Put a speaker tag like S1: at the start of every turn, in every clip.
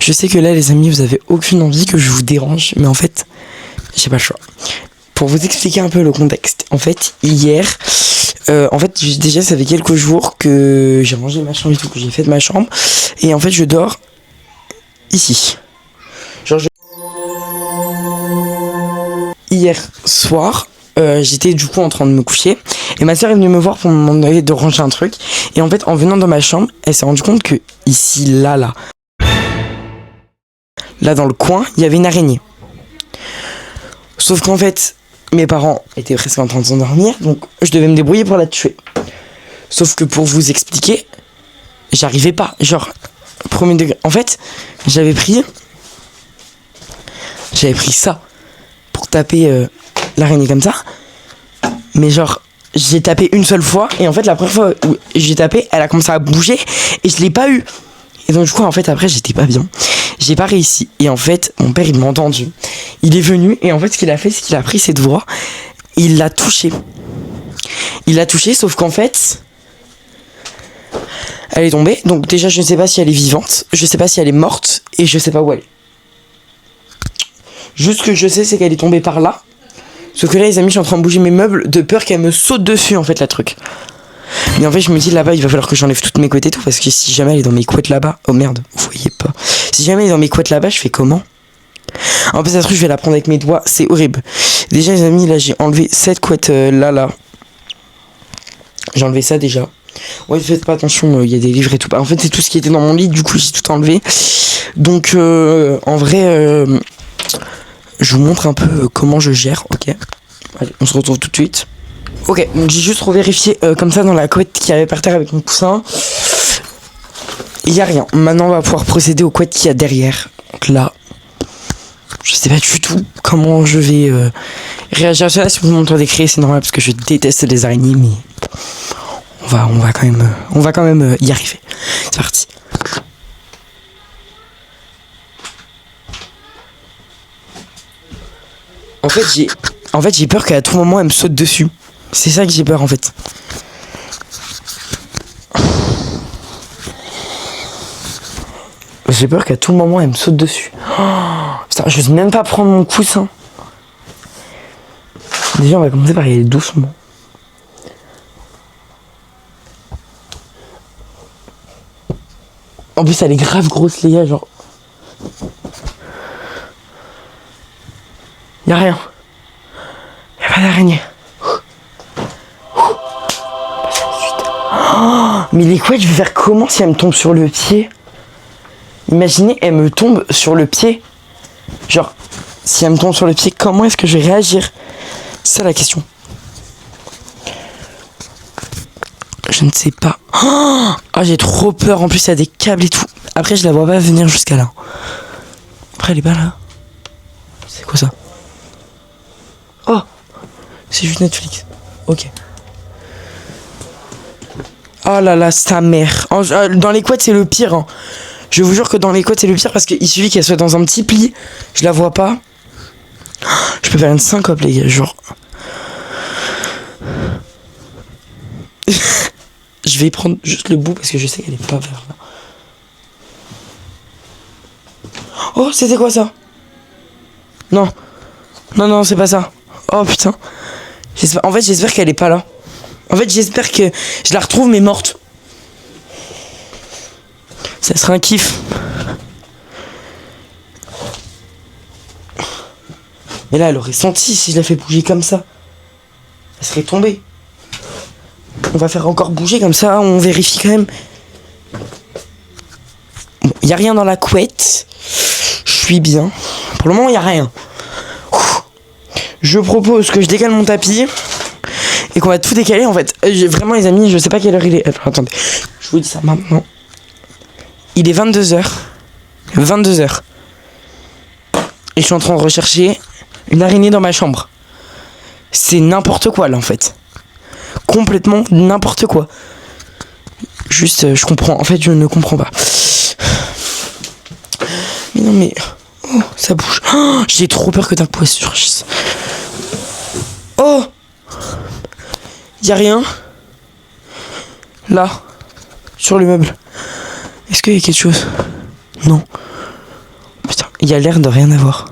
S1: je sais que là les amis vous avez aucune envie que je vous dérange, mais en fait j'ai pas le choix. Pour vous expliquer un peu le contexte, en fait hier, déjà ça fait quelques jours que j'ai rangé ma chambre et tout, que j'ai fait de ma chambre, et en fait je dors ici. Genre hier soir, j'étais du coup en train de me coucher et ma soeur est venue me voir pour me demander de ranger un truc, et en fait en venant dans ma chambre elle s'est rendue compte que ici là dans le coin il y avait une araignée, sauf qu'en fait mes parents étaient presque en train de s'endormir, donc je devais me débrouiller pour la tuer. Sauf que pour vous expliquer, j'arrivais pas, genre premier degré. En fait j'avais pris ça pour taper l'araignée comme ça, mais genre j'ai tapé une seule fois, et en fait la première fois où j'ai tapé elle a commencé à bouger et je l'ai pas eu, et donc du coup en fait après j'étais pas bien, j'ai pas réussi, et en fait mon père il m'a entendu, il est venu, et en fait ce qu'il a fait c'est qu'il a pris cette voix et il l'a touché, sauf qu'en fait elle est tombée, donc déjà je ne sais pas si elle est vivante, je sais pas si elle est morte, et je sais pas où elle est. Juste ce que je sais c'est qu'elle est tombée par là. Sauf que là les amis je suis en train de bouger mes meubles de peur qu'elle me saute dessus en fait la truc. Mais en fait je me dis là-bas il va falloir que j'enlève toutes mes couettes et tout, parce que si jamais elle est dans mes couettes là-bas, oh merde, vous voyez pas. Si jamais elle est dans mes couettes là-bas je fais comment? En plus ça truc je vais la prendre avec mes doigts, c'est horrible. Déjà les amis là j'ai enlevé cette couette là. J'ai enlevé ça déjà. Ouais faites pas attention, il y a des livres et tout. En fait c'est tout ce qui était dans mon lit, du coup j'ai tout enlevé. Donc en vrai je vous montre un peu comment je gère, ok? Allez, on se retrouve tout de suite. Ok, donc j'ai juste revérifié comme ça dans la couette qu'il y avait par terre avec mon coussin. Il n'y a rien. Maintenant on va pouvoir procéder aux couettes qu'il y a derrière. Donc là, je sais pas du tout comment je vais réagir à cela. Si vous m'entendez crier c'est normal parce que je déteste les araignées, mais on va quand même y arriver. C'est parti. En fait j'ai peur qu'à tout moment elle me saute dessus. C'est ça que j'ai peur en fait. J'ai peur qu'à tout moment elle me saute dessus. Oh, putain, je n'ose même pas prendre mon coussin. Déjà on va commencer par y aller doucement. En plus elle est grave grosse les gars, genre. Y'a rien. Y'a pas d'araignée. Oh, mais les couettes, je vais faire comment si elle me tombe sur le pied? Imaginez, elle me tombe sur le pied. Genre, si elle me tombe sur le pied, comment est-ce que je vais réagir? C'est ça la question. Je ne sais pas. Oh, j'ai trop peur. En plus, il y a des câbles et tout. Après, je la vois pas venir jusqu'à là. Après, elle est pas là. C'est quoi ça? Oh, c'est juste Netflix. Ok. Oh là là, sa mère. Dans les couettes, c'est le pire. Hein. Je vous jure que dans les couettes, c'est le pire parce qu'il suffit qu'elle soit dans un petit pli. Je la vois pas. Je peux faire une syncope, les gars. Genre. Je vais prendre juste le bout parce que je sais qu'elle est pas vers là. Oh, c'était quoi ça? Non. Non, c'est pas ça. Oh putain. En fait, j'espère qu'elle est pas là. En fait, j'espère que je la retrouve mais morte. Ça serait un kiff. Mais là, elle aurait senti si je la fais bouger comme ça. Elle serait tombée. On va faire encore bouger comme ça, on vérifie quand même. Bon, y a rien dans la couette. Je suis bien. Pour le moment, y a rien. Je propose que je décale mon tapis et qu'on va tout décaler en fait. Vraiment les amis, je sais pas quelle heure il est. Attendez, je vous dis ça maintenant. Il est 22h. 22h. Et je suis en train de rechercher une araignée dans ma chambre. C'est n'importe quoi là en fait. Complètement n'importe quoi. Juste, je comprends. En fait, je ne comprends pas. Mais non mais... Oh, ça bouge. Oh, j'ai trop peur que d'un coup elle surgisse. Oh, y a rien. Là, sur le meuble. Est-ce qu'il y a quelque chose? Non. il y a l'air de rien avoir.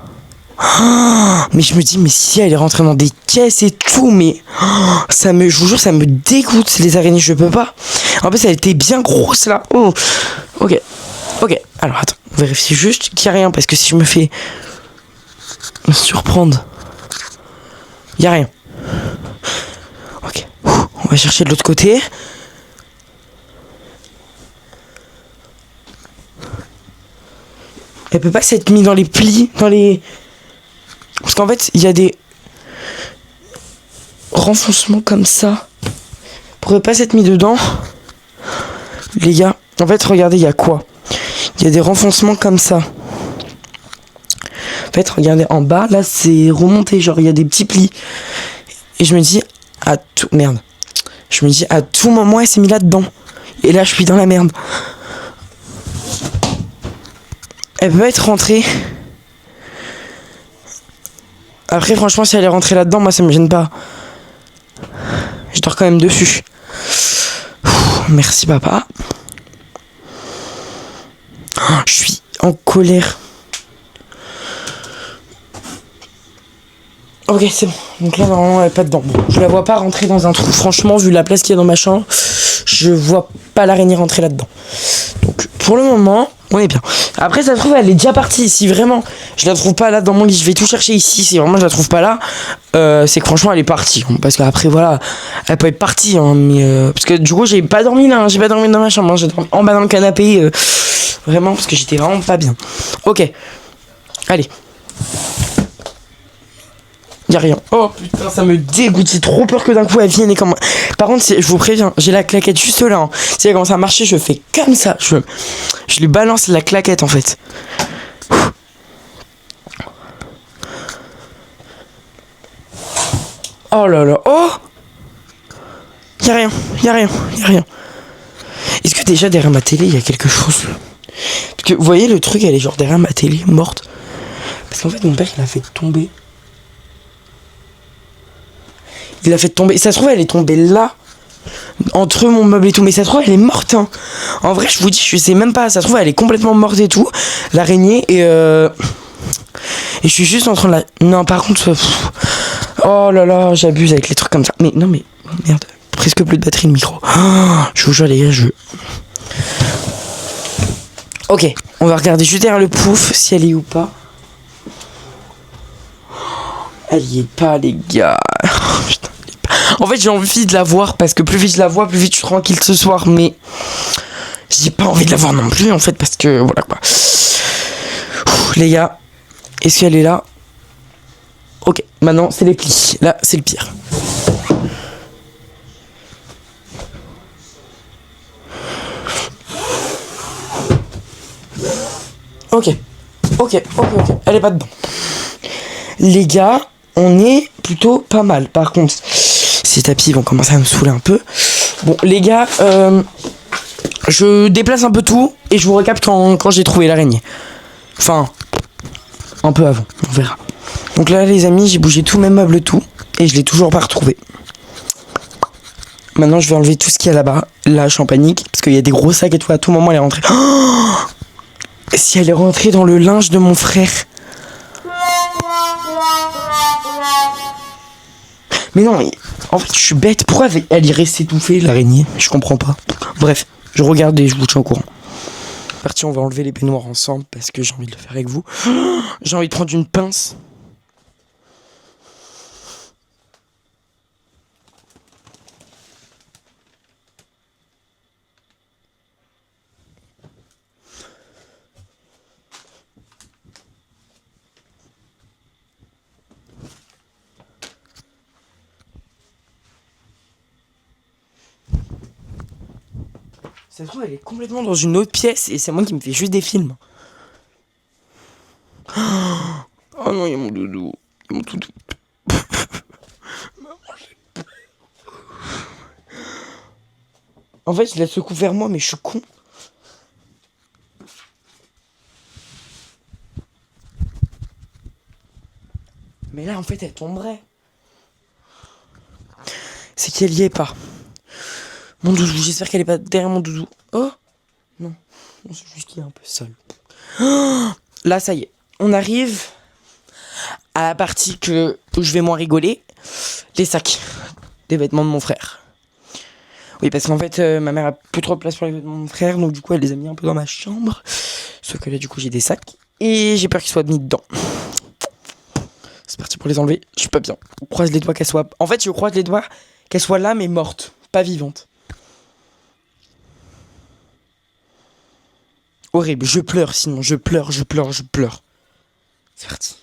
S1: Mais je me dis, mais si elle est rentrée dans des caisses et tout, mais je vous jure, ça me dégoûte les araignées, je peux pas. En plus, elle était bien grosse là. Oh, ok, alors attends, on vérifie juste qu'il y a rien, parce que si je me fais surprendre, il y a rien. Ok, on va chercher de l'autre côté. Elle peut pas s'être mise dans les plis, parce qu'en fait, il y a des renfoncements comme ça. Elle pourrait pas s'être mis dedans. Les gars, en fait, regardez, il y a quoi? Il y a des renfoncements comme ça. En fait, regardez, en bas, là, c'est remonté, genre, il y a des petits plis. Et je me dis, merde. Je me dis, à tout moment, elle s'est mise là-dedans. Et là, je suis dans la merde. Elle peut être rentrée. Après, franchement, si elle est rentrée là-dedans, moi, ça me gêne pas. Je dors quand même dessus. Merci, papa. Je suis en colère. Ok, c'est bon. Donc là, normalement, elle est pas dedans. Bon, je la vois pas rentrer dans un trou. Franchement, vu la place qu'il y a dans ma chambre, je vois pas l'araignée rentrer là-dedans. Donc, pour le moment, on est bien. Après, ça se trouve, elle est déjà partie. Si vraiment je la trouve pas là dans mon lit, je vais tout chercher ici. Si vraiment je la trouve pas là, c'est que franchement, elle est partie. Parce qu'après, voilà, elle peut être partie. Hein, mais parce que du coup, j'ai pas dormi là. Hein, j'ai pas dormi dans ma chambre. Hein, j'ai dormi en bas dans le canapé. Vraiment, parce que j'étais vraiment pas bien. Ok. Allez. Y'a rien. Oh putain, ça me dégoûte. J'ai trop peur que d'un coup elle vienne et comme. Par contre, je vous préviens, j'ai la claquette juste là. Hein. Si elle commence à marcher, je fais comme ça. Je lui balance la claquette en fait. Oh là là. Oh, y'a rien. Est-ce que déjà derrière ma télé, il y a quelque chose? Parce que vous voyez, le truc, elle est genre derrière ma télé, morte. Parce qu'en fait, mon père, il a fait tomber. Ça se trouve, elle est tombée là, entre mon meuble et tout. Mais ça se trouve, elle est morte. Hein. En vrai, je vous dis, je sais même pas. Ça se trouve, elle est complètement morte et tout. L'araignée. Et je suis juste en train de la. Non, par contre. Oh là là, j'abuse avec les trucs comme ça. Mais non, mais. Merde. Presque plus de batterie, le micro. Oh, je vous jure, les gars, Ok, on va regarder juste derrière le pouf, si elle est ou pas. Elle y est pas, les gars. Putain. En fait, j'ai envie de la voir parce que plus vite je la vois, plus vite je suis tranquille ce soir. Mais j'ai pas envie de la voir non plus, en fait, parce que voilà quoi. Les gars, est-ce qu'elle est là? Ok, maintenant c'est les plis. Là, c'est le pire. Ok. Elle est pas dedans. Les gars, on est plutôt pas mal. Par contre, ces tapis vont commencer à me saouler un peu. Bon, les gars, je déplace un peu tout et je vous recapte quand j'ai trouvé l'araignée. Enfin, un peu avant, on verra. Donc là, les amis, j'ai bougé tous mes meubles, tout, et je l'ai toujours pas retrouvé. Maintenant, je vais enlever tout ce qu'il y a là-bas. Là, je suis en panique, parce qu'il y a des gros sacs et tout. À tout moment, elle est rentrée. Oh, si elle est rentrée dans le linge de mon frère. Mais non, en fait, je suis bête. Pourquoi elle y reste étouffée, l'araignée? Je comprends pas. Bref, je regarde et je vous tiens au courant. Parti, on va enlever les baignoires ensemble parce que j'ai envie de le faire avec vous. J'ai envie de prendre une pince. Ça se trouve, elle est complètement dans une autre pièce et c'est moi qui me fais juste des films. Oh non, il y a mon doudou. Il y a mon doudou. En fait, je la secoue vers moi, mais je suis con. Mais là, en fait, elle tomberait. C'est qu'elle y est pas. Mon doudou, j'espère qu'elle est pas derrière mon doudou. Oh non, c'est juste qu'il est un peu seul. Oh, là, ça y est. on arrive à la partie où je vais moins rigoler. Les sacs des vêtements de mon frère. Oui, parce qu'en fait, ma mère a plus trop de place pour les vêtements de mon frère, donc du coup, elle les a mis un peu dans ma chambre. Sauf que là, du coup, j'ai des sacs. Et j'ai peur qu'ils soient mis dedans. C'est parti pour les enlever. Je suis pas bien. On croise les doigts qu'elle soit... En fait, je croise les doigts qu'elle soit là, mais morte. Pas vivante. Horrible. Je pleure, sinon. Je pleure. C'est parti.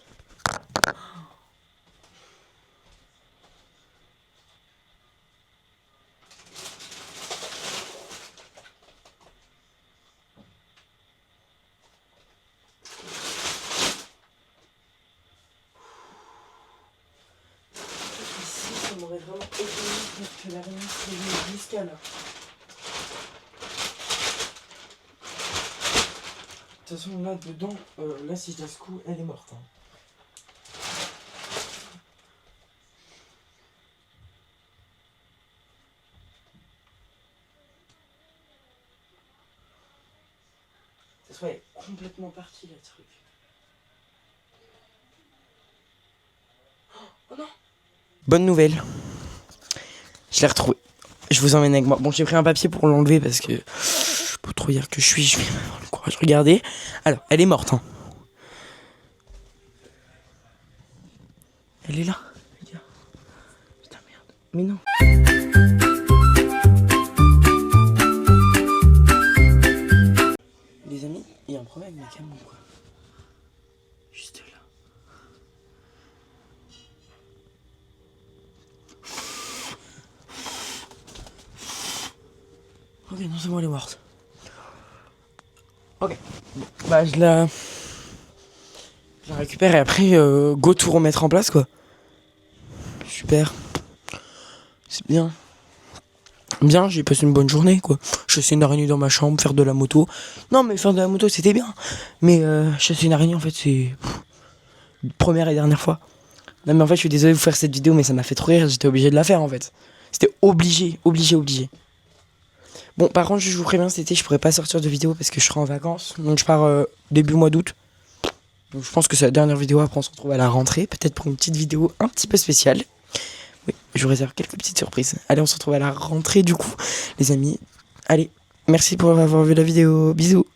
S1: Ici, ça m'aurait vraiment aidé que la réunion se jusqu'à là. De toute façon, là, dedans, là, si je la secoue, elle est morte. Hein. Ça soit complètement parti, le truc. Oh non! Bonne nouvelle. Je l'ai retrouvé. Je vous emmène avec moi. Bon, j'ai pris un papier pour l'enlever parce que... Pour trop dire que je vais avoir le courage. Regardez. Alors, elle est morte. Hein. Elle est là. Regarde. Putain, merde. Mais non. Les amis, il y a un problème avec ma cam ou quoi? Juste là. Ok, non, c'est bon, elle est morte. Ok. Bon, bah, je la récupère et après, go tout remettre en place, quoi. Super. C'est bien. Bien, j'ai passé une bonne journée, quoi. Chasser une araignée dans ma chambre, faire de la moto. Non, mais faire de la moto, c'était bien. Mais chasser une araignée, en fait, c'est... Première et dernière fois. Non, mais en fait, je suis désolé de vous faire cette vidéo, mais ça m'a fait trop rire. J'étais obligé de la faire, en fait. C'était obligé. Bon, par contre, je vous préviens, cet été, je pourrais pas sortir de vidéo parce que je serai en vacances. Donc, je pars début mois d'août. Donc, je pense que c'est la dernière vidéo. Après, on se retrouve à la rentrée. Peut-être pour une petite vidéo un petit peu spéciale. Oui, je vous réserve quelques petites surprises. Allez, on se retrouve à la rentrée, du coup, les amis. Allez, merci pour avoir vu la vidéo. Bisous.